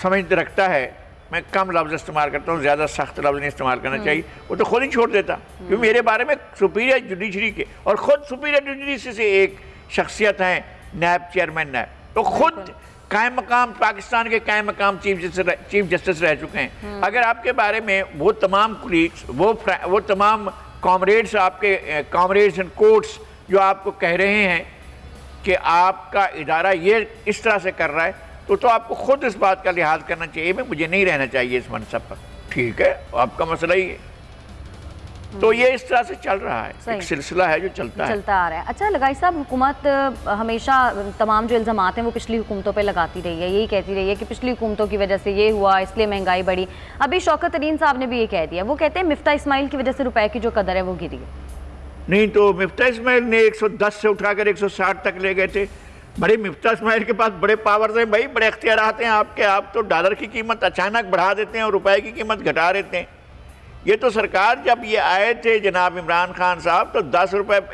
سمجھ رکھتا ہے، میں کم لفظ استعمال کرتا ہوں، زیادہ سخت لفظ نہیں استعمال کرنا چاہیے، وہ تو خود ہی چھوڑ دیتا، کیونکہ میرے بارے میں سپیریئر جوڈیشری کے، اور خود سپیریئر جوڈیشری سے ایک شخصیت ہیں نیب چیئرمین نیب، تو خود قائم مقام پاکستان کے قائم مقام چیف جسٹس رہ چکے ہیں۔ اگر آپ کے بارے میں وہ تمام کولیگز، وہ تمام کامریڈز، آپ کے کامریڈز ان کورٹس جو آپ کو کہہ رہے ہیں کہ آپ کا ادارہ یہ اس طرح سے کر رہا ہے، تو آپ کو خود اس بات کا لحاظ کرنا چاہیے، مجھے نہیں رہنا چاہیے اس منصب پر، ٹھیک ہے، آپ کا مسئلہ ہی ہے۔ تو یہ اس طرح سے چل رہا ہے، ایک سلسلہ ہے جو چلتا آ رہا ہے۔ اچھا لگائی صاحب، حکومت ہمیشہ تمام جو الزامات ہیں وہ پچھلی حکومتوں پہ لگاتی رہی ہے، یہی کہتی رہی ہے کہ پچھلی حکومتوں کی وجہ سے یہ ہوا، اس لیے مہنگائی بڑھی۔ ابھی شوکت ترین صاحب نے بھی یہ کہہ دیا، وہ کہتے ہیں مفتاح اسماعیل کی وجہ سے روپے کی جو قدر ہے وہ گری ہے۔ نہیں تو مفتاح اسماعیل نے 110 سے اٹھا کر 160 تک لے گئے تھے، بڑے مفتاح اسماعیل کے پاس بڑے پاورز ہیں بھائی، بڑے اختیارات ہیں آپ کے، آپ تو ڈالر کی قیمت اچانک بڑھا دیتے ہیں اور روپے کی قیمت گھٹا دیتے ہیں۔ یہ تو سرکار جب یہ آئے تھے جناب عمران خان صاحب تو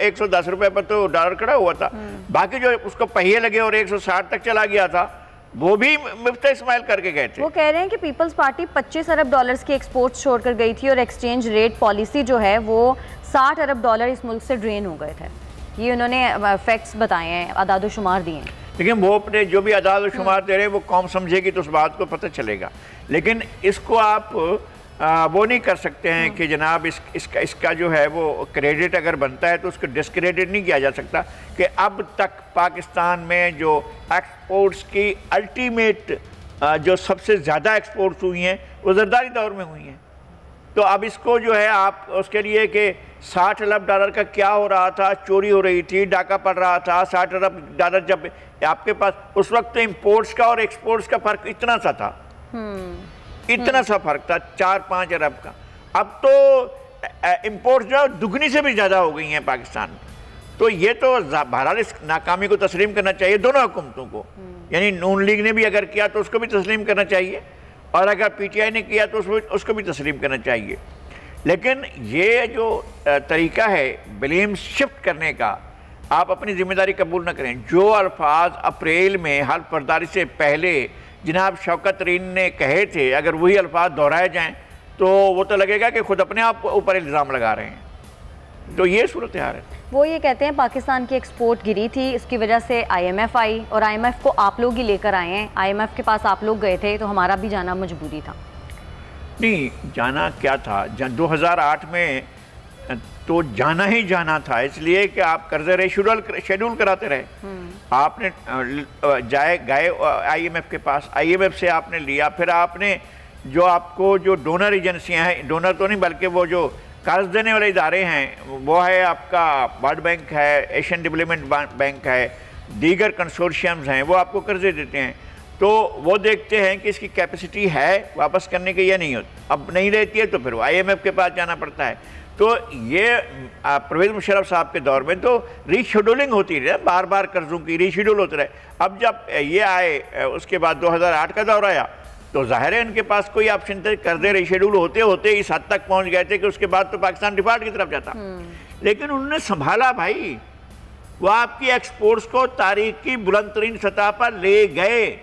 110 روپے پر تو ڈالر کھڑا ہوا تھا، باقی جو اس کو پہیے لگے اور 160 تک چلا گیا تھا وہ بھی مفتاح اسماعیل کر کے گئے تھے۔ وہ کہہ رہے ہیں کہ پیپلز پارٹی 25 ارب ڈالرز کی ایکسپورٹس چھوڑ کر گئی تھی اور ایکسچینج ریٹ پالیسی جو ہے وہ 60 ارب ڈالر اس ملک سے ڈرین ہو گئے تھے۔ یہ انہوں نے فیکٹس بتائے ہیں، اعداد و شمار دیے ہیں۔ لیکن وہ اپنے جو بھی اعداد و شمار دے رہے ہیں وہ قوم سمجھے گی تو اس بات کو پتہ چلے گا، لیکن اس کو آپ وہ نہیں کر سکتے ہیں کہ جناب اس کا جو ہے وہ کریڈٹ اگر بنتا ہے تو اس کو ڈسکریڈٹ نہیں کیا جا سکتا کہ اب تک پاکستان میں جو ایکسپورٹس کی الٹیمیٹ جو سب سے زیادہ ایکسپورٹس ہوئی ہیں وہ زرداری دور میں ہوئی ہیں۔ تو اب اس کو جو ہے آپ اس کے لیے کہ 60 ارب ڈالر کا کیا ہو رہا تھا، چوری ہو رہی تھی، ڈاکہ پڑ رہا تھا، 60 ارب ڈالر جب آپ کے پاس اس وقت امپورٹس کا اور ایکسپورٹس کا فرق اتنا سا تھا، اتنا سا فرق تھا 4-5 ارب کا، اب تو امپورٹس جو دگنی سے بھی زیادہ ہو گئی ہیں پاکستان میں۔ تو یہ تو بہرحال اس ناکامی کو تسلیم کرنا چاہیے دونوں حکومتوں کو، یعنی نون لیگ نے بھی اگر کیا تو اس کو بھی تسلیم کرنا چاہیے، اور اگر پی ٹی آئی نے کیا تو اس کو بھی تسلیم کرنا چاہیے۔ لیکن یہ جو طریقہ ہے بلیم شفٹ کرنے کا، آپ اپنی ذمہ داری قبول نہ کریں۔ جو الفاظ اپریل میں حلف برداری سے پہلے جناب شوکت ترین نے کہے تھے، اگر وہی الفاظ دہرائے جائیں تو وہ تو لگے گا کہ خود اپنے آپ اوپر الزام لگا رہے ہیں۔ تو یہ صورتحال ہے۔ وہ یہ کہتے ہیں پاکستان کی ایکسپورٹ گری تھی، اس کی وجہ سے آئی ایم ایف آئی، اور آئی ایم ایف کو آپ لوگ ہی لے کر آئے ہیں، آئی ایم ایف کے پاس آپ لوگ گئے تھے تو ہمارا بھی جانا مجبوری تھا۔ نہیں جانا کیا تھا، 2008 میں تو جانا ہی جانا تھا، اس لیے کہ آپ قرضے شیڈول کراتے رہے۔ آپ نے گئے آئی ایم ایف کے پاس، آئی ایم ایف سے آپ نے لیا، پھر آپ نے جو آپ کو جو ڈونر ایجنسیاں ہیں، ڈونر تو نہیں بلکہ وہ جو قرض دینے والے ادارے ہیں، وہ ہے آپ کا ورلڈ بینک ہے، ایشین ڈیولپمنٹ بینک ہے، دیگر کنسورشیمز ہیں، وہ آپ کو قرضے دیتے ہیں، تو وہ دیکھتے ہیں کہ اس کی کیپیسٹی ہے واپس کرنے کے یا نہیں ہوتی، اب نہیں رہتی ہے تو پھر وہ آئی ایم ایف کے پاس جانا پڑتا ہے۔ تو یہ پرویز مشرف صاحب کے دور میں تو ری شیڈولنگ ہوتی رہے، بار بار قرضوں کی ری شیڈول ہوتے رہے۔ اب جب یہ آئے اس کے بعد 2008 کا دور آیا تو ظاہر ہے ان کے پاس کوئی آپشن تھے، قرضے ری شیڈول ہوتے ہوتے اس حد تک پہنچ گئے تھے کہ اس کے بعد تو پاکستان ڈیفالٹ کی طرف جاتا، لیکن انہوں نے سنبھالا بھائی، وہ آپ کی ایکسپورٹس کو تاریخ کی بلند ترین سطح پر لے گئے۔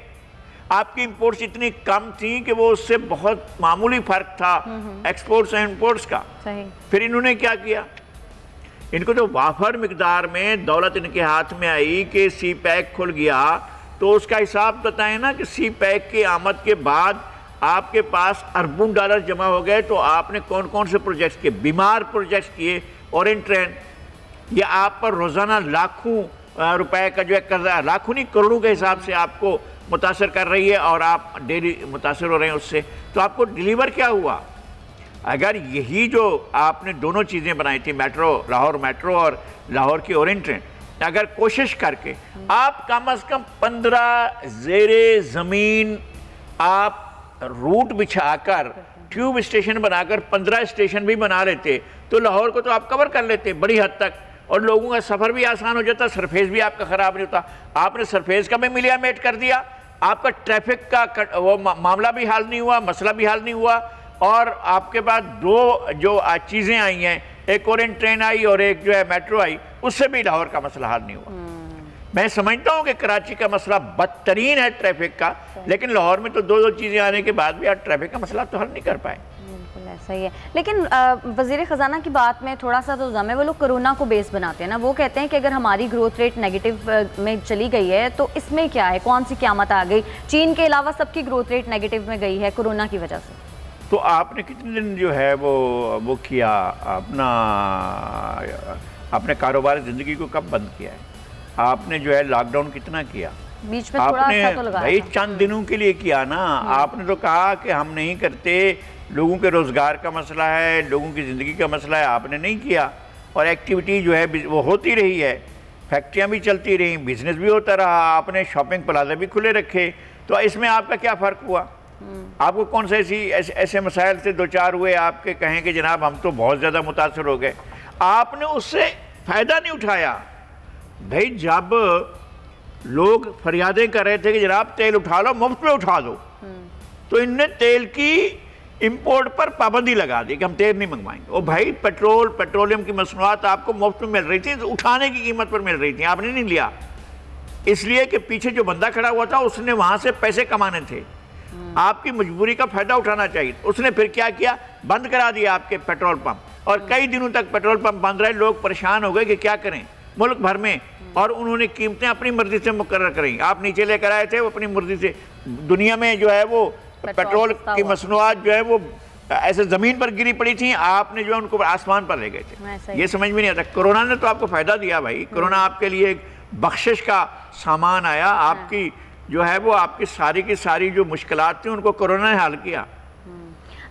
آپ کی امپورٹس اتنی کم تھیں کہ وہ اس سے بہت معمولی فرق تھا ایکسپورٹس اور امپورٹس کا۔ پھر انہوں نے کیا کیا، ان کو تو وافر مقدار میں دولت ان کے ہاتھ میں آئی کہ سی پیک کھل گیا، تو اس کا حساب بتائیں نا کہ سی پیک کی آمد کے بعد آپ کے پاس اربوں ڈالر جمع ہو گئے، تو آپ نے کون کون سے پروجیکٹس کیے، بیمار پروجیکٹس کیے، اورینٹ ٹرین، یہ آپ پر روزانہ لاکھوں روپے کا جو ہے قرضہ، لاکھوں نہیں کروڑوں کے حساب سے آپ کو متاثر کر رہی ہے، اور آپ ڈیلی متاثر ہو رہے ہیں اس سے، تو آپ کو ڈیلیور کیا ہوا؟ اگر یہی جو آپ نے دونوں چیزیں بنائی تھی، لاہور میٹرو اور لاہور کی اورینٹ ٹرین، اگر کوشش کر کے آپ کم از کم 15 زیر زمین آپ روٹ بچھا کر ٹیوب اسٹیشن بنا کر 15 اسٹیشن بھی بنا لیتے تو لاہور کو تو آپ کور کر لیتے بڑی حد تک، اور لوگوں کا سفر بھی آسان ہو جاتا، سرفیس بھی آپ کا خراب نہیں ہوتا۔ آپ نے سرفیس کا بھی ملیا میٹ کر دیا، آپ کا ٹریفک کا وہ معاملہ بھی حل نہیں ہوا، مسئلہ بھی حل نہیں ہوا، اور آپ کے بعد دو جو چیزیں آئی ہیں، ایک اورینٹ ٹرین آئی اور ایک جو ہے میٹرو آئی، اس سے بھی لاہور کا مسئلہ حل نہیں ہوا۔ میں سمجھتا ہوں کہ کراچی کا مسئلہ بدترین ہے ٹریفک کا، لیکن لاہور میں تو دو چیزیں آنے کے بعد بھی آپ ٹریفک کا مسئلہ تو حل نہیں کر پائے۔ بالکل ایسا ہی ہے، لیکن وزیر خزانہ کی بات میں تھوڑا سا تو ضم ہے، وہ لوگ کرونا کو بیس بناتے ہیں نا، وہ کہتے ہیں کہ اگر ہماری گروتھ ریٹ نیگیٹو میں چلی گئی ہے تو اس میں کیا ہے، کون سی قیامت آ گئی؟ چین کے علاوہ سب کی گروتھ ریٹ نیگیٹو میں گئی ہے کرونا کی وجہ سے۔ تو آپ نے کتنے دن جو ہے وہ کیا اپنے کاروبار زندگی کو کب بند کیا ہے؟ آپ نے جو ہے لاک ڈاؤن کتنا کیا؟ بیچ میں تھوڑا سا تو لگایا، بھائی چند دنوں کے لیے کیا نا۔ آپ نے تو کہا کہ ہم نہیں کرتے، لوگوں کے روزگار کا مسئلہ ہے، لوگوں کی زندگی کا مسئلہ ہے، آپ نے نہیں کیا، اور ایکٹیویٹی جو ہے وہ ہوتی رہی ہے، فیکٹریاں بھی چلتی رہیں، بزنس بھی ہوتا رہا، آپ نے شاپنگ پلازا بھی کھلے رکھے، تو اس میں آپ کا کیا فرق ہوا؟ آپ کو کون سے ایسے مسائل سے دوچار ہوئے آپ کے کہیں کہ جناب ہم تو بہت زیادہ متاثر ہو گئے؟ آپ نے اس سے فائدہ نہیں اٹھایا۔ بھائی جب لوگ فریادیں کر رہے تھے کہ جناب تیل اٹھا لو، مفت میں اٹھا دو، تو ان نے تیل کی امپورٹ پر پابندی لگا دی کہ ہم تیل نہیں منگوائیں گے۔ اور بھائی پیٹرولیم کی مصنوعات آپ کو مفت میں مل رہی تھی، اٹھانے کی قیمت پر مل رہی تھی، آپ نے نہیں لیا، اس لیے کہ پیچھے جو بندہ کھڑا ہوا تھا اس نے وہاں سے پیسے کمانے تھے، آپ کی مجبوری کا فائدہ اٹھانا چاہیے۔ اس نے پھر کیا کیا؟ بند کرا دیا آپ کے پیٹرول پمپ، اور کئی دنوں تک پیٹرول پمپ بند رہے، لوگ پریشان ہو گئے کہ کیا کریں ملک بھر میں، اور انہوں نے قیمتیں اپنی مرضی سے مقرر کریں۔ آپ نیچے لے کر آئے تھے، وہ اپنی مرضی سے، دنیا میں جو ہے وہ پیٹرول کی مصنوعات جو ہے وہ ایسے زمین پر گری پڑی تھیں، آپ نے جو ہے ان کو آسمان پر لے گئے تھے۔ یہ سمجھ میں نہیں آتا۔ کرونا نے تو آپ کو فائدہ دیا بھائی، کرونا آپ کے لیے ایک بخشش کا سامان آیا، آپ کی جو ہے وہ آپ کی ساری جو مشکلات تھیں ان کو کرونا نے حل کیا۔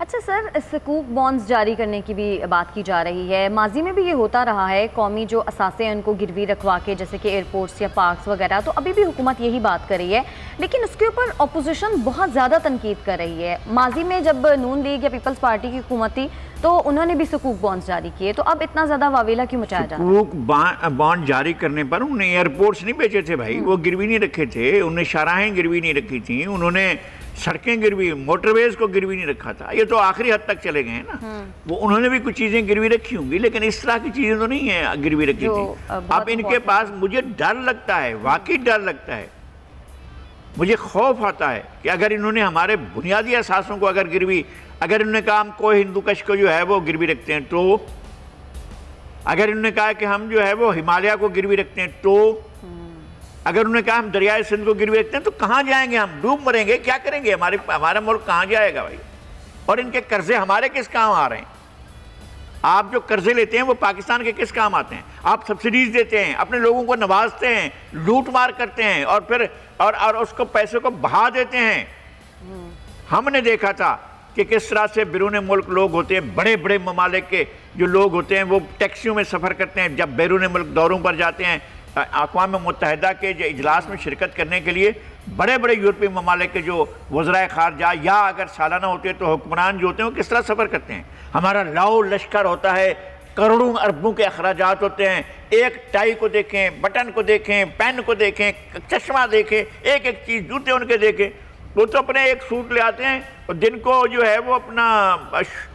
اچھا سر، سکوک بانڈز جاری کرنے کی بھی بات کی جا رہی ہے، ماضی میں بھی یہ ہوتا رہا ہے، قومی جو اثاثے ہیں ان کو گروی رکھوا کے، جیسے کہ ایئرپورٹس یا پارکس وغیرہ، تو ابھی بھی حکومت یہی بات کر رہی ہے، لیکن اس کے اوپر اپوزیشن بہت زیادہ تنقید کر رہی ہے۔ ماضی میں جب نون لیگ یا پیپلز پارٹی کی حکومت تھی تو انہوں نے بھی سکوک بانڈز جاری کیے، تو اب اتنا زیادہ واویلا کیوں مچایا جا رہا ہے؟ سکوک بانڈ جاری کرنے پر انہوں نے ایئرپورٹس نہیں بیچے تھے بھائی، وہ گروی نہیں رکھے تھے، انہوں نے شاہراہیں گروی نہیں رکھی تھیں، انہوں نے سڑکیں گروی، موٹر ویز کو گروی نہیں رکھا تھا، یہ تو آخری حد تک چلے گئے ہیں نا۔ وہ انہوں نے بھی کچھ چیزیں گروی رکھی ہوں گی، لیکن اس طرح کی چیزیں تو نہیں ہیں گروی رکھی تھی۔ اب ان کے پاس مجھے ڈر لگتا ہے، واقعی ڈر لگتا ہے، مجھے خوف آتا ہے کہ اگر انہوں نے ہمارے بنیادی اثاثوں کو اگر انہوں نے کہا ہم کوہ ہندوکش کو جو ہے وہ گروی رکھتے ہیں، تو اگر انہوں نے کہا کہ ہم جو ہے وہ ہمالیہ کو گروی رکھتے ہیں، تو اگر انہوں نے کہا ہم دریائے سندھ کو گروی رکھتے ہیں، تو کہاں جائیں گے ہم؟ ڈوب مریں گے، کیا کریں گے؟ ہمارا ملک کہاں جائے گا بھائی؟ اور ان کے قرضے ہمارے کس کام آ رہے ہیں؟ آپ جو قرضے لیتے ہیں وہ پاکستان کے کس کام آتے ہیں؟ آپ سبسڈیز دیتے ہیں، اپنے لوگوں کو نوازتے ہیں، لوٹ مار کرتے ہیں، اور پھر اور اس کو پیسے کو بہا دیتے ہیں۔ ہم نے دیکھا تھا کہ کس طرح سے بیرون ملک لوگ ہوتے ہیں، بڑے بڑے ممالک کے جو لوگ ہوتے ہیں وہ ٹیکسیوں میں سفر کرتے ہیں، جب بیرون ملک دوروں پر جاتے ہیں، اقوام متحدہ کے جو اجلاس میں شرکت کرنے کے لیے، بڑے بڑے یورپی ممالک کے جو وزرائے خارجہ یا اگر سالانہ ہوتے ہیں تو حکمران جو ہوتے ہیں وہ کس طرح سفر کرتے ہیں۔ ہمارا لاؤ لشکر ہوتا ہے، کروڑوں اربوں کے اخراجات ہوتے ہیں، ایک ٹائی کو دیکھیں، بٹن کو دیکھیں، پین کو دیکھیں، چشمہ دیکھیں، ایک ایک چیز، جوتے ان کے دیکھیں، وہ تو اپنے ایک سوٹ لے آتے ہیں اور دن کو جو ہے وہ اپنا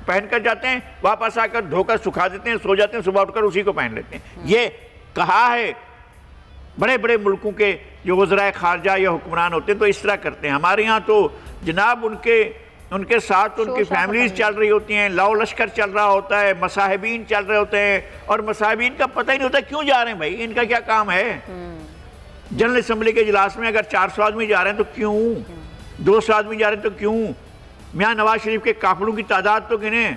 پہن کر جاتے ہیں، واپس آ کر دھو کر سکھا دیتے ہیں، سو جاتے ہیں، صبح اٹھ کر اسی کو پہن لیتے ہیں۔ یہ کہا ہے بڑے بڑے ملکوں کے جو وزرائے خارجہ یا حکمران ہوتے ہیں تو اس طرح کرتے ہیں۔ ہمارے یہاں تو جناب ان کے ساتھ ان کی فیملیز چل رہی ہوتی ہیں، لاؤ لشکر چل رہا ہوتا ہے، مصاحبین چل رہے ہوتے ہیں، اور مصاحبین کا پتہ ہی نہیں ہوتا کیوں جا رہے ہیں بھائی، ان کا کیا کام ہے؟ جنرل اسمبلی کے اجلاس میں اگر 400 آدمی جا رہے ہیں تو کیوں؟ 200 آدمی جا رہے ہیں تو کیوں؟ میاں نواز شریف کے قافلوں کی تعداد تو گنیں،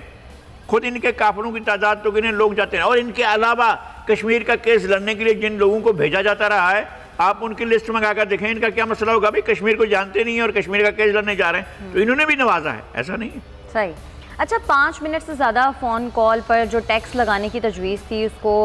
خود ان کے قافلوں کی تعداد تو گنیں، لوگ جاتے ہیں۔ اور ان کے علاوہ کشمیر کا کیس لڑنے کے لیے جن لوگوں کو بھیجا جاتا رہا ہے، آپ ان کی لسٹ منگا کر دیکھیں ان کا کیا مسئلہ ہوگا۔ بھائی کشمیر کو جانتے نہیں ہیں اور کشمیر کا کیس لڑنے جا رہے ہیں، تو انہوں نے بھی نوازا ہے، ایسا نہیں ہے۔ صحیح۔ اچھا، 5 منٹ سے زیادہ فون کال پر جو ٹیکس لگانے کی تجویز تھی اس کو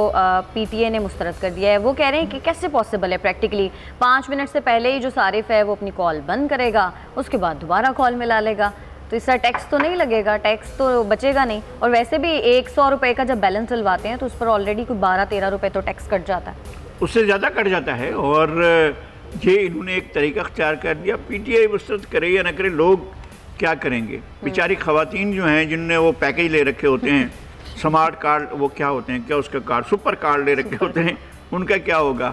پی ٹی اے نے مسترد کر دیا ہے۔ وہ کہہ رہے ہیں کہ کیسے پاسبل ہے پریکٹیکلی، 5 منٹ سے پہلے ہی جو صارف ہے وہ اپنی کال بند کرے گا، اس کے بعد دوبارہ کال ملا لے گا، تو اس طرح ٹیکس تو نہیں لگے گا، ٹیکس تو بچے گا نہیں۔ اور ویسے بھی 100 روپے کا جب بیلنس ڈلواتے ہیں تو اس پر آلریڈی کوئی 12-13 روپے تو ٹیکس کٹ جاتا ہے، اس سے زیادہ کٹ جاتا ہے۔ اور یہ انہوں نے ایک طریقہ اختیار کر دیا، پی ٹی آئی مسترد کرے یا نہ کرے، لوگ کیا کریں گے؟ بیچاری خواتین جو ہیں جن نے وہ پیکیج لے رکھے ہوتے ہیں، سمارٹ کارڈ، وہ کیا ہوتے ہیں، کیا اس کا کارڈ، سپر کارڈ لے رکھے ہوتے ہیں، ان کا کیا ہوگا؟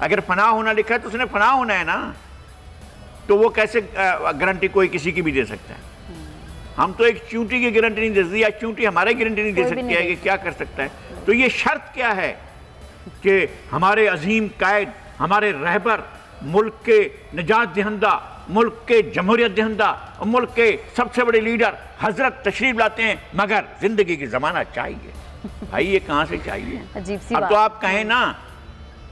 اگر فنا ہونا لکھا ہے تو اس نے فنا ہونا ہے نا, تو وہ کیسے گارنٹی کوئی کسی کی بھی دے سکتا ہے؟ ہم تو ایک چونٹی کی گارنٹی نہیں دے سکتے, یا چونٹی ہمارے گارنٹی نہیں دے سکتی ہے کہ کیا کر سکتا ہے. تو یہ شرط کیا ہے کہ ہمارے عظیم قائد, ہمارے رہبر, ملک کے نجات دہندہ, ملک کے جمہوریت دہندہ, ملک کے سب سے بڑے لیڈر حضرت تشریف لاتے ہیں, مگر زندگی کی ضمانت چاہیے. بھائی یہ کہاں سے چاہیے؟ اب تو آپ کہیں نا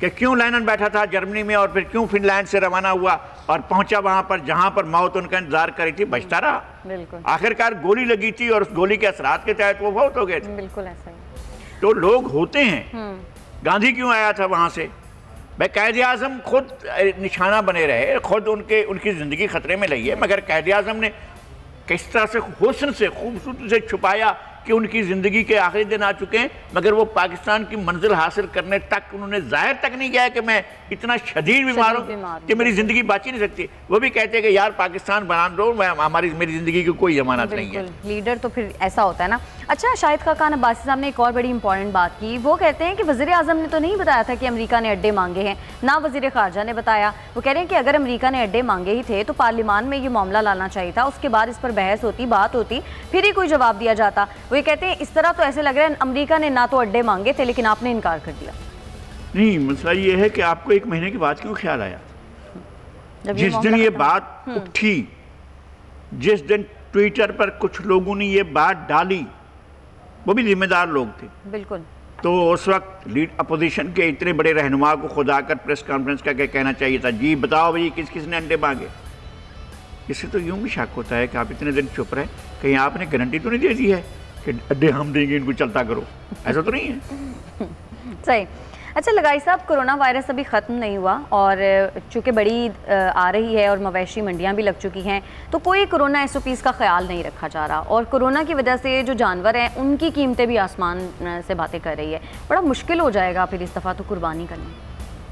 کہ کیوں لینن بیٹھا تھا جرمنی میں, اور پھر کیوں فن لینڈ سے روانہ ہوا اور پہنچا وہاں پر جہاں پر موت ان کا انتظار کری تھی, بچتا رہا. آخرکار گولی لگی تھی اور اس گولی کے اثرات کے تحت وہ فوت ہو گئے تھے. بالکل ایسا ہی. تو لوگ ہوتے ہیں. گاندھی کیوں آیا تھا وہاں سے؟ بھائی قائد اعظم خود نشانہ بنے رہے, خود ان کی زندگی خطرے میں لئی ہے, مگر قائد اعظم نے کس طرح سے حسن سے, خوبصورتی سے چھپایا کہ ان کی زندگی کے آخری دن آ چکے ہیں, مگر وہ پاکستان کی منزل حاصل کرنے تک انہوں نے ظاہر تک نہیں کیا کہ میں اتنا شدید بیمار ہوں کہ میری زندگی باقی نہیں سکتی. وہ بھی کہتے ہیں کہ یار پاکستان بنا دو, میری زندگی کی کوئی ضمانت نہیں ہے. لیڈر تو پھر ایسا ہوتا ہے نا. اچھا, شاہد خاقان عباسی صاحب نے ایک اور بڑی امپورٹنٹ بات کی. وہ کہتے ہیں کہ وزیر اعظم نے تو نہیں بتایا تھا کہ امریکہ نے اڈے مانگے ہیں, نہ وزیر خارجہ نے بتایا. وہ کہہ رہے ہیں کہ اگر امریکہ نے اڈے مانگے ہی تھے تو پارلیمان میں یہ معاملہ لانا چاہیے تھا, اس کے بعد اس پر بحث ہوتی, بات ہوتی, پھر ہی کوئی جواب دیا جاتا. وہ یہ کہتے ہیں اس طرح تو ایسے لگ رہا ہے امریکہ نے نہ تو اڈے مانگے تھے لیکن آپ نے انکار کر دیا. نہیں, مسئلہ یہ ہے کہ آپ کو ایک مہینے کے بعد کیوں خیال آیا؟ جس دن یہ بات اٹھی, جس دن ٹویٹر پر کچھ لوگوں نے یہ بات ڈالی, وہ بھی ذمہ دار لوگ تھے. بالکل. تو اس وقت لیڈ اپوزیشن کے اتنے بڑے رہنما کو خود آ کر پریس کانفرنس کر کے کہنا چاہیے تھا, جی بتاؤ بھائی کس کس نے انڈے مانگے. اس سے تو یوں بھی شک ہوتا ہے کہ آپ اتنے دن چپ رہے, کہیں آپ نے گارنٹی تو نہیں دے دی ہے کہ اڈے ہم دیں گے, ان کو چلتا کرو, ایسا تو نہیں ہے. صحیح. اچھا لگائی صاحب, کرونا وائرس ابھی ختم نہیں ہوا, اور چونکہ بڑی آ رہی ہے اور مویشی منڈیاں بھی لگ چکی ہیں, تو کوئی کرونا ایس او پیز کا خیال نہیں رکھا جا رہا, اور کرونا کی وجہ سے جو جانور ہیں ان کی قیمتیں بھی آسمان سے باتیں کر رہی ہے. بڑا مشکل ہو جائے گا پھر اس دفعہ تو قربانی کرنا.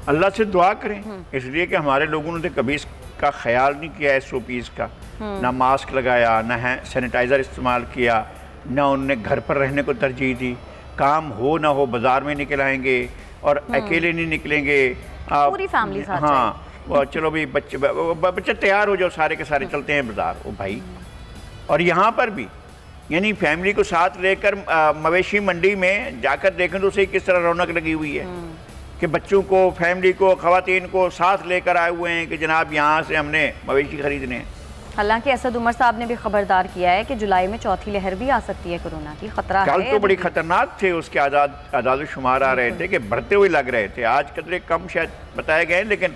اللہ سے دعا کریں, اس لیے کہ ہمارے لوگوں نے کبھی اس کا خیال نہیں کیا ایس او پیز کا, نہ ماسک لگایا, نہ سینیٹائزر استعمال کیا, نہ انہوں نے گھر پر رہنے کو ترجیح دی. کام ہو نہ ہو بازار میں نکل آئیں گے, اور اکیلے نہیں نکلیں گے, پوری فیملی ساتھ. ہاں چلو بھی بچے تیار ہو جاؤ, سارے کے سارے چلتے ہیں بازار. او بھائی, اور یہاں پر بھی یعنی فیملی کو ساتھ لے کر مویشی منڈی میں جا کر دیکھیں تو اسے کس طرح رونق لگی ہوئی ہے کہ بچوں کو, فیملی کو, خواتین کو ساتھ لے کر آئے ہوئے ہیں کہ جناب یہاں سے ہم نے مویشی خریدنے ہیں. حالانکہ اسد عمر صاحب نے بھی خبردار کیا ہے کہ جولائی میں چوتھی لہر بھی آ سکتی ہے کرونا کی, خطرہ ہے. کل تو بڑی خطرناک تھے, اس کے اعداد و شمار آ رہے تھے کہ بڑھتے ہوئے لگ رہے تھے. آج قدرے کم شاید بتائے گئے, لیکن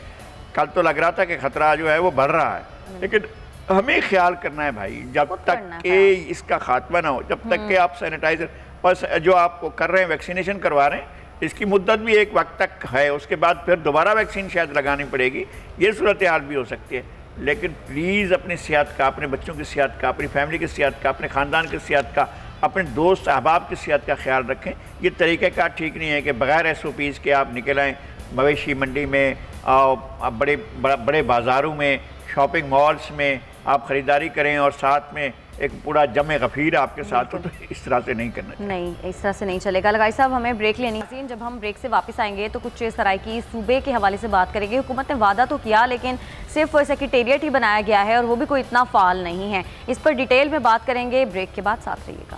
کل تو لگ رہا تھا کہ خطرہ جو ہے وہ بڑھ رہا ہے. لیکن ہمیں خیال کرنا ہے بھائی, جب تک کہ اس کا خاتمہ نہ ہو, جب تک کہ آپ سینیٹائزر بس جو آپ کو کر رہے ہیں, ویکسینیشن کروا رہے ہیں, اس کی مدت بھی ایک وقت تک ہے, اس کے بعد پھر دوبارہ ویکسین شاید لگانی پڑے گی. یہ صورتحال بھی ہو سکتی ہے. لیکن پلیز اپنی صحت کا, اپنے بچوں کی صحت کا, اپنی فیملی کی صحت کا, اپنے خاندان کی صحت کا, اپنے دوست احباب کی صحت کا خیال رکھیں. یہ طریقہ کار ٹھیک نہیں ہے کہ بغیر ایس او پیز کے آپ نکل آئیں مویشی منڈی میں, بڑے بازاروں میں, شاپنگ مالز میں آپ خریداری کریں, اور ساتھ میں ایک پورا جمع غفیر آپ کے ساتھ ہو. تو اس طرح سے نہیں کرنا چاہیے. نہیں, اس طرح سے نہیں چلے گا. لگائی صاحب ہمیں بریک لینی ہے. جب ہم بریک سے واپس آئیں گے تو کچھ سرائیکی صوبے کے حوالے سے بات کریں گے. حکومت نے وعدہ تو کیا لیکن صرف سیکریٹریٹ ہی بنایا گیا ہے, اور وہ بھی کوئی اتنا فعال نہیں ہے. اس پر ڈیٹیل میں بات کریں گے بریک کے بعد, ساتھ رہیے گا.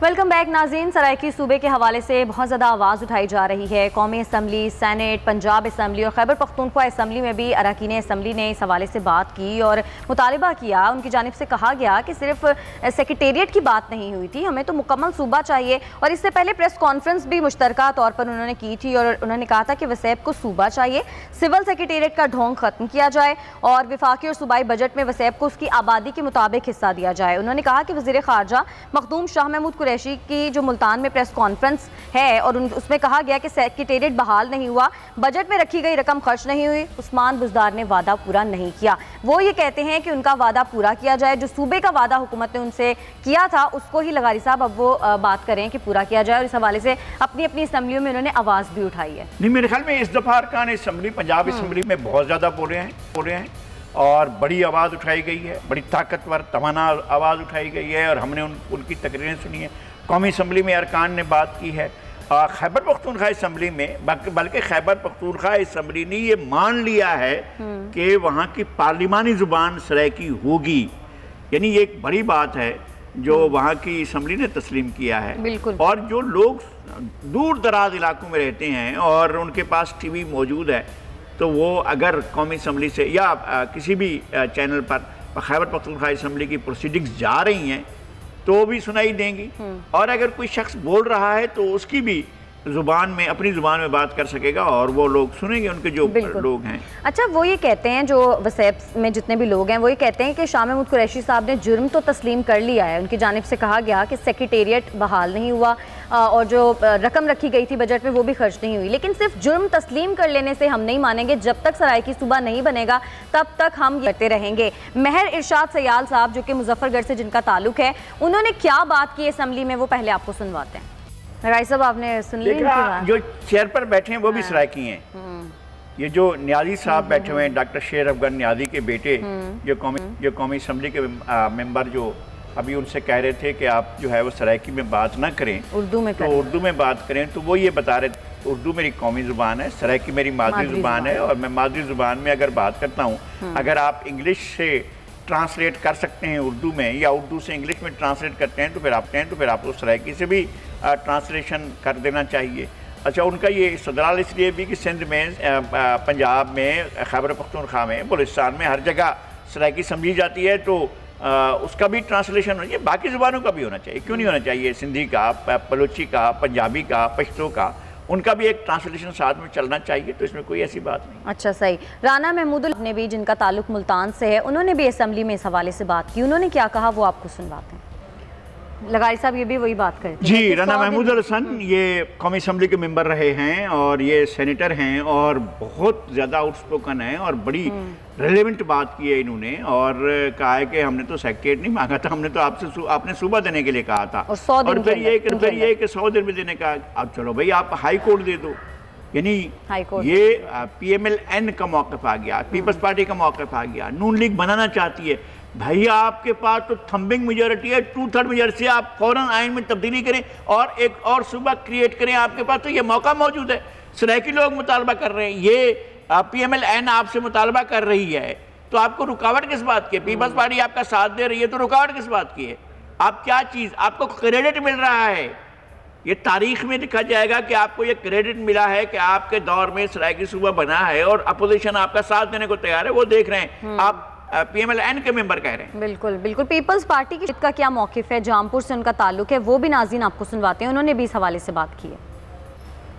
ویلکم بیک ناظرین. سرائیکی صوبے کے حوالے سے بہت زیادہ آواز اٹھائی جا رہی ہے. قومی اسمبلی, سینیٹ, پنجاب اسمبلی اور خیبر پختونخوا اسمبلی میں بھی اراکین اسمبلی نے اس حوالے سے بات کی اور مطالبہ کیا. ان کی جانب سے کہا گیا کہ صرف سیکریٹریٹ کی بات نہیں ہوئی تھی, ہمیں تو مکمل صوبہ چاہیے. اور اس سے پہلے پریس کانفرنس بھی مشترکہ طور پر انہوں نے کی تھی, اور انہوں نے کہا تھا کہ وسیب کو صوبہ چاہیے, سول سیکریٹریٹ کا ڈھونگ ختم کیا جائے, اور وفاقی اور صوبائی بجٹ میں وسیب کو اس کی آبادی کے مطابق حصہ دیا جائے. انہوں نے کہا کہ وزیر خارجہ مخدوم شاہ محمود قریشی قریشی کی جو ملتان میں پریس کانفرنس ہے اور اس میں کہا گیا کہ سیکریٹریٹ بحال نہیں ہوا، بجٹ میں رکھی گئی رقم خرچ نہیں ہوئی، عثمان بزدار نے وعدہ پورا نہیں کیا۔ وہ یہ کہتے ہیں کہ ان کا وعدہ پورا کیا جائے، جو صوبے کا وعدہ حکومت نے ان سے کیا تھا اس کو ہی لغاری صاحب اب وہ بات کریں کہ پورا کیا جائے، اور اس حوالے سے اپنی اپنی اسمبلیوں میں انہوں نے آواز بھی اٹھائی ہے۔ نہیں، میرے خیال میں اس دفعہ ارکان اسمبلی پنجاب اسمبلی میں بہت زیادہ بولے ہیں اور بڑی آواز اٹھائی گئی ہے، بڑی طاقتور توانا آواز اٹھائی گئی ہے، اور ہم نے ان کی تقریریں سنی ہیں۔ قومی اسمبلی میں ارکان نے بات کی ہے، خیبر پختونخوا اسمبلی میں، بلکہ خیبر پختونخوا اسمبلی نے یہ مان لیا ہے کہ وہاں کی پارلیمانی زبان سرائیکی ہوگی، یعنی یہ ایک بڑی بات ہے جو وہاں کی اسمبلی نے تسلیم کیا ہے۔ اور جو لوگ دور دراز علاقوں میں رہتے ہیں اور ان کے پاس ٹی وی موجود ہے تو وہ اگر قومی اسمبلی سے یا کسی بھی چینل پر خیبر پختونخوا اسمبلی کی پروسیڈنگز جا رہی ہیں تو بھی سنائی دیں گی، اور اگر کوئی شخص بول رہا ہے تو اس کی بھی زبان میں اپنی زبان میں بات کر سکے گا اور وہ لوگ سنیں گے، ان کے جو لوگ ہیں۔ اچھا، وہ یہ کہتے ہیں جو وسیب میں جتنے بھی لوگ ہیں وہ یہ کہتے ہیں کہ شاہ محمود قریشی صاحب نے جرم تو تسلیم کر لیا ہے، ان کی جانب سے کہا گیا کہ سیکریٹریٹ بحال نہیں ہوا اور جو رقم رکھی گئی تھی بجٹ میں وہ بھی خرچ نہیں ہوئی، لیکن صرف جرم تسلیم کر لینے سے ہم نہیں مانیں گے، جب تک سرائیکی صوبہ نہیں بنے گا تب تک ہم کرتے رہیں گے۔ مہر ارشاد سیال صاحب جو کہ مظفر گڑھ سے جن کا تعلق ہے، انہوں نے کیا بات کی اسمبلی میں وہ پہلے آپ کو سنواتے ہیں۔ رائی صاحب آپ نے سن لی؟ جو چیئر پر بیٹھے ہیں وہ بھی سرائیکی ہیں، یہ جو نیازی صاحب بیٹھے ہوئے ہیں، ڈاکٹر شیر افغان نیازی کے بیٹے، جو قومی اسمبلی کے ممبر، جو ابھی ان سے کہہ رہے تھے کہ آپ جو ہے وہ سرائیکی میں بات نہ کریں، اردو میں بات کریں، تو وہ یہ بتا رہے تھے اردو میری قومی زبان ہے، سرائیکی میری مادری زبان ہے، اور میں مادری زبان میں اگر بات کرتا ہوں، اگر آپ انگلش سے ٹرانسلیٹ کر سکتے ہیں اردو میں یا اردو سے انگلش میں ٹرانسلیٹ کرتے ہیں تو پھر آپ کو سرائیکی سے بھی ٹرانسلیشن کر دینا چاہیے۔ اچھا، ان کا یہ استدلال اس لیے بھی کہ سندھ میں، پنجاب میں، خیبر پختونخوا میں، بلوچستان میں ہر جگہ سرائیکی سمجھی جاتی ہے تو اس کا بھی ٹرانسلیشن ہونا چاہیے، باقی زبانوں کا بھی ہونا چاہیے، کیوں نہیں ہونا چاہیے؟ سندھی کا، بلوچی کا، پنجابی کا، پشتو کا، ان کا بھی ایک ٹرانسلیشن ساتھ میں چلنا چاہیے، تو اس میں کوئی ایسی بات نہیں۔ اچھا، صحیح۔ رانا محمود نے بھی، جن کا تعلق ملتان سے ہے، انہوں نے بھی اسمبلی میں اس حوالے سے بات کی، انہوں نے کیا کہا وہ آپ کو سنواتے ہیں۔ لغاری صاحب یہ بھی وہی بات کرتے ہیں۔ جی، رانا محمود الحسن یہ قومی اسمبلی کے ممبر رہے ہیں اور یہ سینیٹر ہیں اور بہت زیادہ آؤٹ اسپوکن ہیں اور بڑی ریلیونٹ بات کی ہے انہوں نے، اور کہا ہے کہ ہم نے تو سیکریٹریٹ نہیں مانگا تھا، ہم نے تو آپ نے صوبہ دینے کے لیے کہا تھا، اور پھر یہ کہ 100 دن میں دینے کا۔ اب چلو بھائی، آپ ہائی کورٹ دے دو، یعنی یہ پی ایم ایل این کا موقف آ گیا، پیپلز پارٹی کا موقف آ گیا، نون لیگ بنانا چاہتی ہے۔ بھائی آپ کے پاس تو تھمبنگ میجورٹی ہے، 2/3 میجورٹی سے آپ فوراً آئین میں تبدیلی کریں اور ایک اور صوبہ کریٹ کریں، آپ کے پاس تو یہ موقع موجود ہے۔ سرائیکی لوگ مطالبہ کر رہے ہیں، یہ پی ایم ایل این آپ سے مطالبہ کر رہی ہے، تو آپ کو رکاوٹ کس بات کی ہے؟ پیپلز پارٹی آپ کا ساتھ دے رہی ہے تو رکاوٹ کس بات کی ہے؟ آپ کیا چیز، آپ کو کریڈٹ مل رہا ہے، یہ تاریخ میں لکھا جائے گا کہ آپ کو یہ کریڈٹ ملا ہے کہ آپ کے دور میں سرائیکی صوبہ بنا ہے اور اپوزیشن آپ کا ساتھ دینے کو تیار ہے، وہ دیکھ رہے ہیں، آپ پی ایم ایل این کے ممبر کہہ رہے ہیں۔ بالکل بالکل۔ پیپلز پارٹی کی کا کیا موقف ہے؟ جامپور سے ان کا تعلق ہے، وہ بھی ناظرین آپ کو سنواتے ہیں، انہوں نے بھی اس حوالے سے بات کی ہے،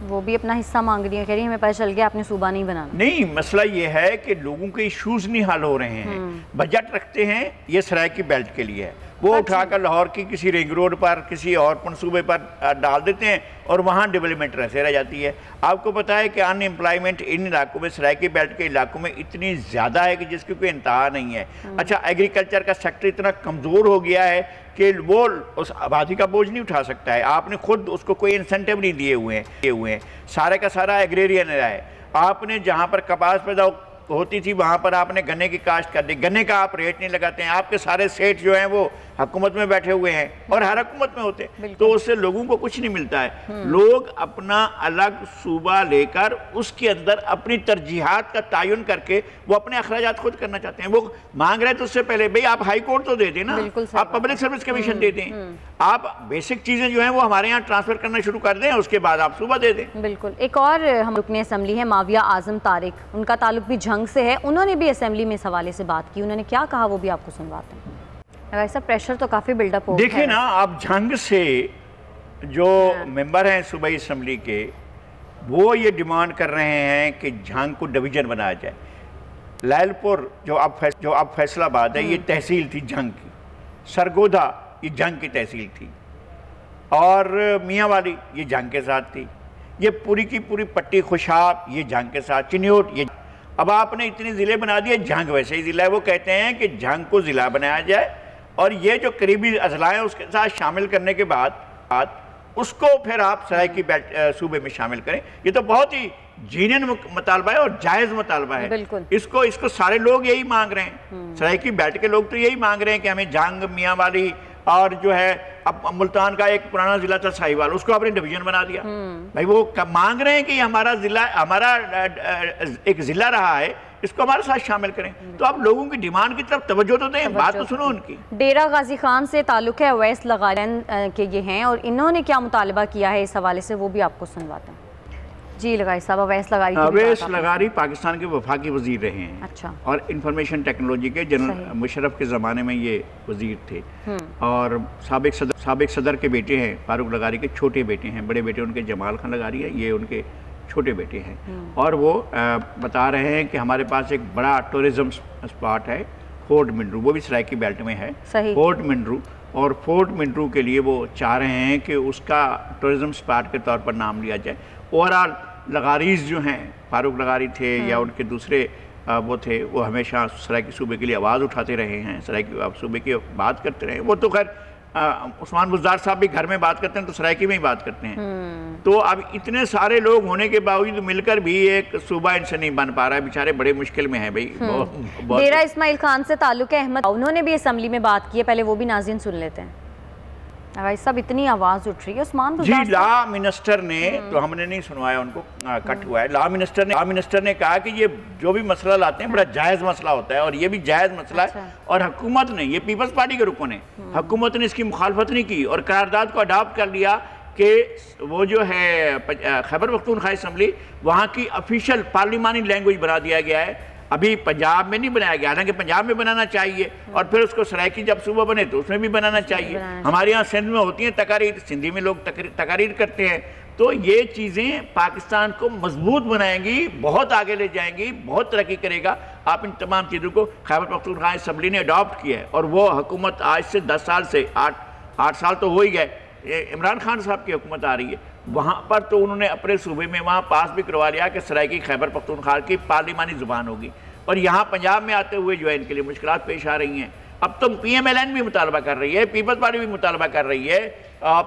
وہ بھی اپنا حصہ مانگ رہی ہیں، کہہ رہی ہیں ہمیں پتہ چل گیا آپ نے صوبہ نہیں بنانا۔ نہیں، مسئلہ یہ ہے کہ لوگوں کے ایشوز نہیں حل ہو رہے ہیں، بجٹ رکھتے ہیں یہ سرائیکی بیلٹ کے لیے ہے، وہ اٹھا کر لاہور کی کسی رنگ روڈ پر کسی اور منصوبے پر ڈال دیتے ہیں اور وہاں ڈیولپمنٹ رہ جاتی ہے۔ آپ کو پتہ ہے کہ ان امپلائمنٹ ان علاقوں میں، سرائیکی بیلٹ کے علاقوں میں اتنی زیادہ ہے کہ جس کی کوئی انتہا نہیں ہے۔ اچھا، ایگریکلچر کا سیکٹر اتنا کمزور ہو گیا ہے کہ وہ اس آبادی کا بوجھ نہیں اٹھا سکتا ہے، آپ نے خود اس کو کوئی انسینٹیو نہیں دیے ہوئے ہیں، سارے کا سارا ایگریرین ہے۔ آپ نے جہاں پر کپاس پیدا ہوتی تھی وہاں پر آپ نے گنے کی کاشت کر دی، گنے کا آپ ریٹ نہیں لگاتے ہیں، آپ کے سارے سیٹ جو ہیں وہ حکومت میں بیٹھے ہوئے ہیں اور ہر حکومت میں ہوتے ہیں، تو اس سے لوگوں کو کچھ نہیں ملتا ہے۔ لوگ اپنا الگ صوبہ لے کر اس کے اندر اپنی ترجیحات کا تعین کر کے وہ اپنے اخراجات خود کرنا چاہتے ہیں۔ وہ مانگ رہے تو اس سے پہلے بھئی آپ ہائی کورٹ تو دے دیں نا، آپ پبلک سروس کمیشن دے دیں، آپ بیسک چیزیں جو ہیں وہ ہمارے یہاں ٹرانسفر کرنا شروع کر دیں، اس کے بعد آپ صوبہ دے دیں۔ بالکل۔ ایک اور ہم رکن اسمبلی ہیں معاویہ اعظم طارق، ان کا تعلق بھی جھنگ سے ہے، انہوں نے بھی اسمبلی میں اس حوالے سے بات کی، انہوں نے کیا کہا وہ بھی آپ کو سنواتے ہیں۔ ایسا پریشر تو کافی بلڈ اپ ہو گیا ہے۔ دیکھیں نا، آپ جھنگ سے جو ممبر ہیں صوبائی اسمبلی کے، وہ یہ ڈیمانڈ کر رہے ہیں کہ جھنگ کو ڈویژن بنایا جائے۔ لائل پور جو اب فیصل آباد ہے، یہ تحصیل تھی جھنگ کی، سرگودا یہ جھنگ کی تحصیل تھی، اور میاں والی یہ جنگ کے ساتھ تھی، یہ پوری کی پوری پٹی خوشاب یہ جنگ کے ساتھ، چنیوٹ یہ. اب آپ نے اتنے ضلع بنا دیے، جنگ ویسے ہی ضلع ہے. وہ کہتے ہیں کہ جنگ کو ضلع بنایا جائے اور یہ جو قریبی اضلاع ہیں اس کے ساتھ شامل کرنے کے بعد اس کو پھر آپ سرائیکی صوبے میں شامل کریں. یہ تو بہت ہی جینین مطالبہ ہے اور جائز مطالبہ ہے. اس کو سارے لوگ یہی مانگ رہے ہیں، سرائیکی بیلٹ کے لوگ تو یہی مانگ رہے ہیں کہ ہمیں جنگ، میاں والی اور جو ہے اب ملتان کا ایک پرانا ضلع تھا ساہیوال، اس کو آپ نے ڈویژن بنا دیا. بھائی وہ مانگ رہے ہیں کہ یہ ہمارا ضلع، ہمارا ایک ضلع رہا ہے، اس کو ہمارے ساتھ شامل کریں. تو آپ لوگوں کی ڈیمانڈ کی طرف توجہ تو دیں، بات تو سنو ان کی. ڈیرہ غازی خان سے تعلق ہے اویس لغاری کے یہ ہیں، اور انہوں نے کیا مطالبہ کیا ہے اس حوالے سے وہ بھی آپ کو سنواتے ہیں. جی لغاری صاحب، اویس لغاری پاکستان کے وفاقی وزیر رہے ہیں. اچھا. اور انفارمیشن ٹیکنالوجی کے جنرل مشرف کے زمانے میں یہ وزیر تھے. اور سابق صدر کے بیٹے ہیں، فاروق لغاری کے چھوٹے بیٹے ہیں. بڑے بیٹے ان کے جمال خان لغاری ہے، یہ ان کے چھوٹے بیٹے ہیں. اور وہ بتا رہے ہیں کہ ہمارے پاس ایک بڑا ٹورزم اسپاٹ ہے فورٹ منڈرو، وہ بھی سرائیکی بیلٹ میں ہے، فورٹ منڈرو. اور فورٹ منڈرو کے لیے وہ چاہ رہے ہیں کہ اس کا ٹورزم اسپاٹ کے طور پر نام لیا جائے. اوورآل لغاریز جو ہیں، فاروق لغاری تھے یا ان کے دوسرے وہ تھے، وہ ہمیشہ سرائیکی صوبے کے لیے آواز اٹھاتے رہے ہیں، سرائیکی صوبے کی بات کرتے رہے. وہ تو خیر عثمان بزدار صاحب بھی گھر میں بات کرتے ہیں تو سرائیکی میں ہی بات کرتے ہیں. تو اب اتنے سارے لوگ ہونے کے باوجود مل کر بھی ایک صوبہ ان سے نہیں بن پا رہا ہے، بیچارے بڑے مشکل میں ہیں. بھائی ڈیرہ اسماعیل خان سے تعلق ہے احمد، انہوں نے بھی اسمبلی میں بات کی ہے، پہلے وہ بھی ناظرین سن لیتے ہیں. بھائی صاحب اتنی آواز اٹھ رہی ہے عثمان جی. لا منسٹر نے تو ہم نے نہیں سنوایا، ان کو کٹ ہوا ہے. لا منسٹر نے کہا کہ یہ جو بھی مسئلہ لاتے ہیں بڑا جائز مسئلہ ہوتا ہے اور یہ بھی جائز مسئلہ ہے. اور حکومت نے، یہ پیپلز پارٹی کے رکن ہیں، حکومت نے اس کی مخالفت نہیں کی اور قرارداد کو اڈاپٹ کر لیا کہ وہ جو ہے خیبر پختونخوا اسمبلی وہاں کی افیشل پارلیمانی لینگویج بنا دیا گیا ہے. ابھی پنجاب میں نہیں بنایا گیا، حالانکہ پنجاب میں بنانا چاہیے اور پھر اس کو سرائیکی جب صوبہ بنے تو اس میں بھی بنانا چاہیے. ہمارے یہاں سندھ میں ہوتی ہیں تقاریر، سندھی میں لوگ تقاریر کرتے ہیں. تو یہ چیزیں پاکستان کو مضبوط بنائیں گی، بہت آگے لے جائیں گی، بہت ترقی کرے گا. آپ ان تمام چیزوں کو خیبر پختونخوا اسمبلی نے اڈاپٹ کیا ہے اور وہ حکومت آج سے 10 سال سے 8 سال تو ہو ہی گئے، عمران خان صاحب کی حکومت آ رہی ہے. وہاں پر تو انہوں نے اپنے صوبے میں وہاں پاس بھی کروا لیا کہ سرائیکی خیبر پختونخوا کی پارلیمانی زبان ہوگی. اور یہاں پنجاب میں آتے ہوئے جو ہے ان کے لیے مشکلات پیش آ رہی ہیں. اب تو پی ایم ایل این بھی مطالبہ کر رہی ہے، پیپلز پارٹی بھی مطالبہ کر رہی ہے،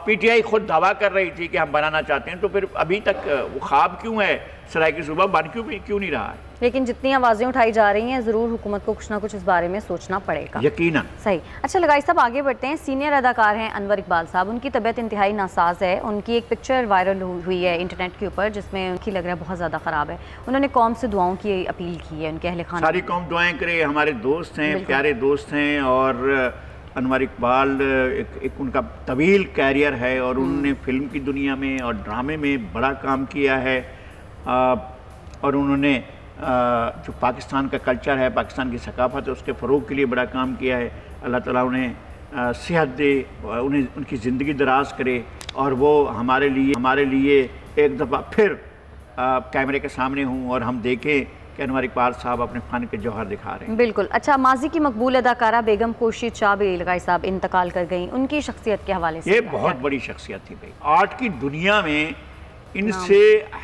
پی ٹی آئی خود دعویٰ کر رہی تھی کہ ہم بنانا چاہتے ہیں. تو پھر ابھی تک وہ خواب کیوں ہے سرائیکی صوبہ بن کیوں نہیں رہا ہے؟ لیکن جتنی آوازیں اٹھائی جا رہی ہیں ضرور حکومت کو کچھ نہ کچھ اس بارے میں سوچنا پڑے گا. یقیناً. صحیح. اچھا لغاری صاحب آگے بڑھتے ہیں. سینئر اداکار ہیں انور اقبال صاحب، ان کی طبیعت انتہائی ناساز ہے. ان کی ایک پکچر وائرل ہوئی ہے انٹرنیٹ کے اوپر جس میں ان کی لگ رہا ہے بہت زیادہ خراب ہے. انہوں نے قوم سے دعاؤں کی اپیل کی ہے، ان کے اہل خانہ. ساری قوم دعائیں کرے، ہمارے دوست ہیں، پیارے دوست ہیں. اور انور اقبال ایک ان کا طویل کیریئر ہے اور انہوں نے فلم کی دنیا میں اور ڈرامے میں بڑا کام کیا ہے. اور انہوں نے جو پاکستان کا کلچر ہے، پاکستان کی ثقافت ہے، اس کے فروغ کے لیے بڑا کام کیا ہے. اللہ تعالیٰ انہیں صحت دے، انہیں ان کی زندگی دراز کرے اور وہ ہمارے لیے ایک دفعہ پھر کیمرے کے سامنے ہوں اور ہم دیکھیں کہ انور اقبال صاحب اپنے فن کے جوہر دکھا رہے ہیں. بالکل. اچھا، ماضی کی مقبول اداکارہ بیگم خورشید شاہ بھی لغاری صاحب انتقال کر گئیں، ان کی شخصیت کے حوالے سے؟ یہ بہت بڑی شخصیت تھی بھائی. آرٹ کی دنیا میں ان سے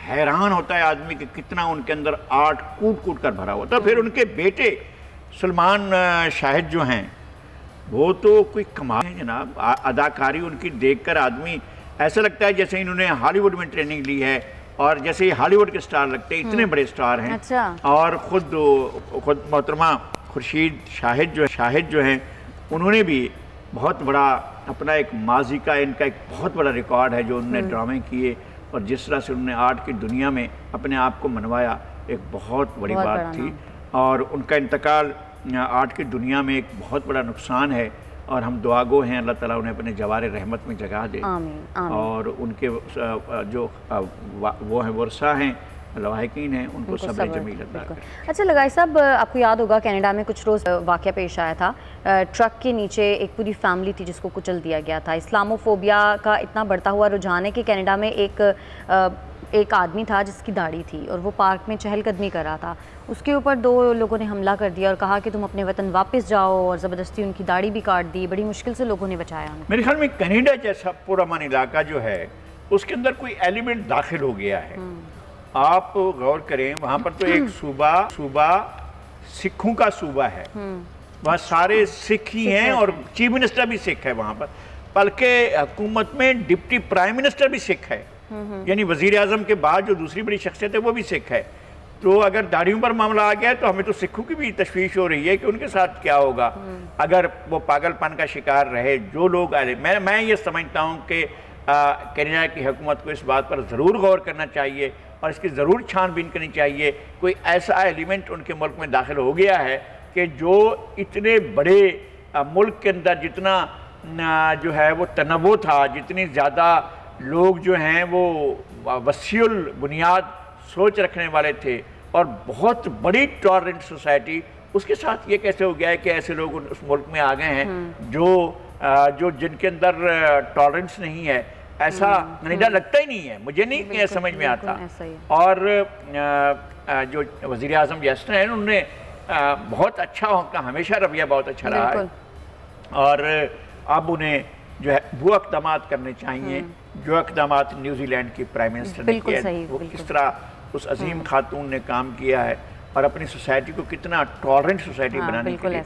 حیران ہوتا ہے آدمی کہ کتنا ان کے اندر آرٹ کوٹ کر بھرا ہوا تھا. پھر ان کے بیٹے سلمان شاہد جو ہیں وہ تو کوئی کمال ہے جناب. اداکاری ان کی دیکھ کر آدمی ایسا لگتا ہے جیسے انہوں نے ہالی ووڈ میں ٹریننگ لی ہے اور جیسے ہالی ووڈ کے سٹار لگتے ہیں، اتنے بڑے سٹار ہیں. اور خود محترمہ خورشید شاہد جو ہیں انہوں نے بھی بہت بڑا اپنا ایک ماضی کا ان کا ایک بہت بڑا ریکارڈ ہے جو انہوں نے ڈرامے کیے اور جس طرح سے انہوں نے آرٹ کی دنیا میں اپنے آپ کو منوایا، ایک بہت بڑی بات تھی. اور ان کا انتقال آرٹ کی دنیا میں ایک بہت بڑا نقصان ہے اور ہم دعا گو ہیں اللہ تعالیٰ انہیں اپنے جوار رحمت میں جگہ دے. اور ان کے جو وہ ہیں ورثہ ہیں، لواحقین ہیں، ان کو صبر جمیل عطا کرے. اچھا لغاری صاحب، آپ کو یاد ہوگا کینیڈا میں کچھ روز واقعہ پیش آیا تھا. ٹرک کے نیچے ایک پوری فیملی تھی جس کو کچل دیا گیا تھا. اسلاموفوبیا کا اتنا بڑھتا ہوا رجحان ہے کہ کینیڈا میں ایک ایک آدمی تھا جس کی داڑھی تھی اور وہ پارک میں چہل قدمی کر رہا تھا، اس کے اوپر 2 لوگوں نے حملہ کر دیا اور کہا کہ تم اپنے وطن واپس جاؤ، اور زبردستی ان کی داڑھی بھی کاٹ دی، بڑی مشکل سے لوگوں نے بچایا انہیں۔ میرے خیال میں کینیڈا جیسا پرامن علاقہ جو ہے اس کے اندر کوئی ایلیمنٹ داخل ہو گیا ہے۔ آپ غور کریں، وہاں پر تو ایک صوبہ سکھوں کا صوبہ ہے، وہاں سارے سکھ ہی ہیں اور چیف منسٹر بھی سکھ ہے وہاں پر، بلکہ حکومت میں ڈپٹی پرائم منسٹر بھی سکھ ہے، یعنی وزیر اعظم کے بعد جو دوسری بڑی شخصیت ہے وہ بھی سکھ ہے۔ تو اگر داڑھیوں پر معاملہ آ گیا ہے تو ہمیں تو سکھوں کی بھی تشویش ہو رہی ہے کہ ان کے ساتھ کیا ہوگا اگر وہ پاگل پن کا شکار رہے جو لوگ آئے۔ میں یہ سمجھتا ہوں کہ کینیڈا کی حکومت کو اس بات پر ضرور غور کرنا چاہیے اور اس کی ضرور چھان بین کرنی چاہیے، کوئی ایسا ایلیمنٹ ان کے ملک میں داخل ہو گیا ہے کہ جو اتنے بڑے ملک کے اندر جتنا جو ہے وہ تنوع تھا، جتنی زیادہ لوگ جو ہیں وہ وسیع البنیاد سوچ رکھنے والے تھے اور بہت بڑی ٹالرنٹ سوسائٹی، اس کے ساتھ یہ کیسے ہو گیا ہے کہ ایسے لوگ اس ملک میں آ گئے ہیں جو جن کے اندر ٹالرنس نہیں ہے۔ ایسا کینیڈا لگتا ہی نہیں ہے، مجھے نہیں سمجھ میں آتا۔ اور جو وزیر اعظم جیسن ہیں انہوں نے بہت اچھا، ان کا ہمیشہ رویہ بہت اچھا رہا ہے اور اب انہیں جو ہے وہ اقدامات کرنے چاہیے جو اقدامات نیوزی لینڈ کی پرائم منسٹر نے کیا، وہ کس طرح اس عظیم خاتون نے کام کیا ہے اور اپنی سوسائٹی کو کتنا ٹالرنٹ سوسائٹی بنانے کے لیے۔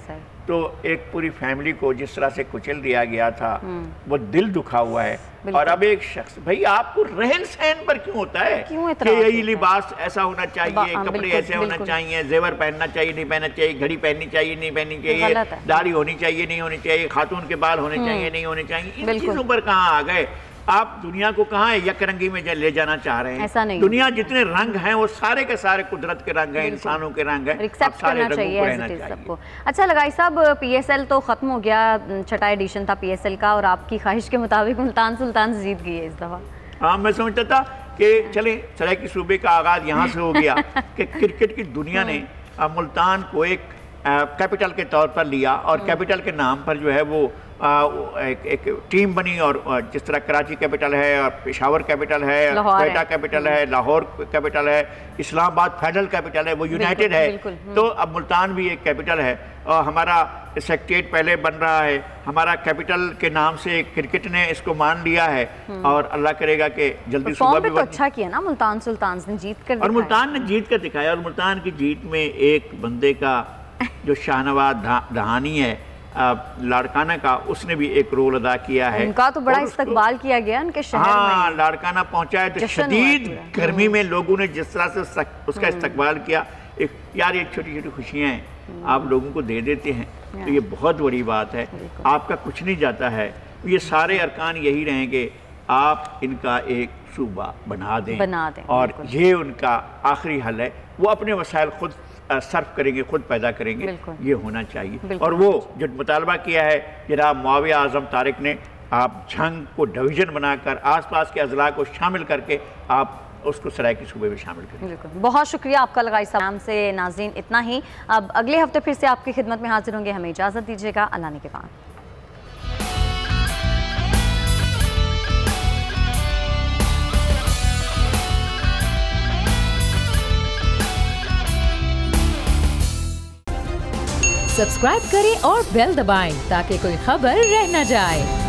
تو ایک پوری فیملی کو جس طرح سے کچل دیا گیا تھا وہ دل دکھا ہوا ہے۔ اور اب ایک شخص، بھئی آپ کو رہن سہن پر کیوں ہوتا ہے کہ یہی لباس ایسا ہونا چاہیے، کپڑے ایسے ہونا چاہیے، زیور پہننا چاہیے نہیں پہننا چاہیے، گھڑی پہننی چاہیے نہیں پہننی چاہیے، داڑھی ہونی چاہیے نہیں ہونی چاہیے، خاتون کے بال ہونے چاہیے نہیں ہونے چاہیے، ان چیزوں پر کہاں آ گئے؟ آپ دنیا کو کہاں یک رنگی میں لے جانا چاہ رہے ہیں؟ دنیا جتنے رنگ ہیں وہ سارے کے سارے قدرت کے رنگ ہیں، انسانوں کے رنگ ہیں، اب سارے رنگوں کو رہنا چاہیے۔ اچھا لگائی صاحب، پی ایس ایل تو ختم ہو گیا، چھٹا ایڈیشن تھا پی ایس ایل کا اور آپ کی خواہش کے مطابق ملتان سلطانز جیت گئی ہے اس دفعہ۔ ہاں، میں سمجھتا تھا کہ چلیں سرائیکی صوبے کا آغاز یہاں سے ہو گیا کہ کرکٹ کی دنیا نے ملتان کو ایک کیپٹل کے طور پر لیا اور کیپٹل کے نام پر جو ہے وہ ایک ٹیم بنی، اور جس طرح کراچی کیپٹل ہے اور پشاور کیپٹل ہے، کوئٹہ کیپٹل ہے، لاہور کیپٹل ہے، اسلام آباد فیڈرل کیپٹل ہے، وہ یونائٹڈ ہے۔ تو اب ملتان بھی ایک کیپٹل ہے اور ہمارا سیکٹریٹ پہلے بن رہا ہے، ہمارا کیپٹل کے نام سے کرکٹ نے اس کو مان لیا ہے اور اللہ کرے گا کہ جلدی صبح بھی اچھا کیا نا ملتان سلطانز نے، جیت کر، اور ملتان نے جیت کر دکھایا۔ اور ملتان کی جیت میں ایک بندے کا جو شاہنواز دہانی ہے لاڑکانہ کا، اس نے بھی ایک رول ادا کیا ہے۔ ان کا تو بڑا استقبال کیا گیا ان کے شہر میں۔ ہاں، لاڑکانہ پہنچا ہے تو شدید گرمی میں لوگوں نے جس طرح سے اس کا استقبال کیا، یار یہ چھوٹی چھوٹی خوشیاں ہیں آپ لوگوں کو دے دیتے ہیں تو یہ بہت بڑی بات ہے، آپ کا کچھ نہیں جاتا ہے۔ یہ سارے ارکان یہی رہیں گے، آپ ان کا ایک صوبہ بنا دیں اور یہ ان کا آخری حل ہے، وہ اپنے وسائل خود صرف کریں گے، خود پیدا کریں گے، یہ ہونا چاہیے۔ اور وہ جو مطالبہ کیا ہے جناب معاویہ اعظم طارق نے، آپ جھنگ کو ڈویژن بنا کر آس پاس کے اضلاع کو شامل کر کے آپ اس کو سرائیکی صوبے میں شامل کریں۔ بہت شکریہ آپ کا لگائی صاحب سے۔ ناظرین اتنا ہی، اب اگلے ہفتے پھر سے آپ کی خدمت میں حاضر ہوں گے، ہمیں اجازت دیجیے گا، اللہ نے کے بعد۔ سبسکرائب کریں اور بیل دبائیں تاکہ کوئی خبر رہ نہ جائے۔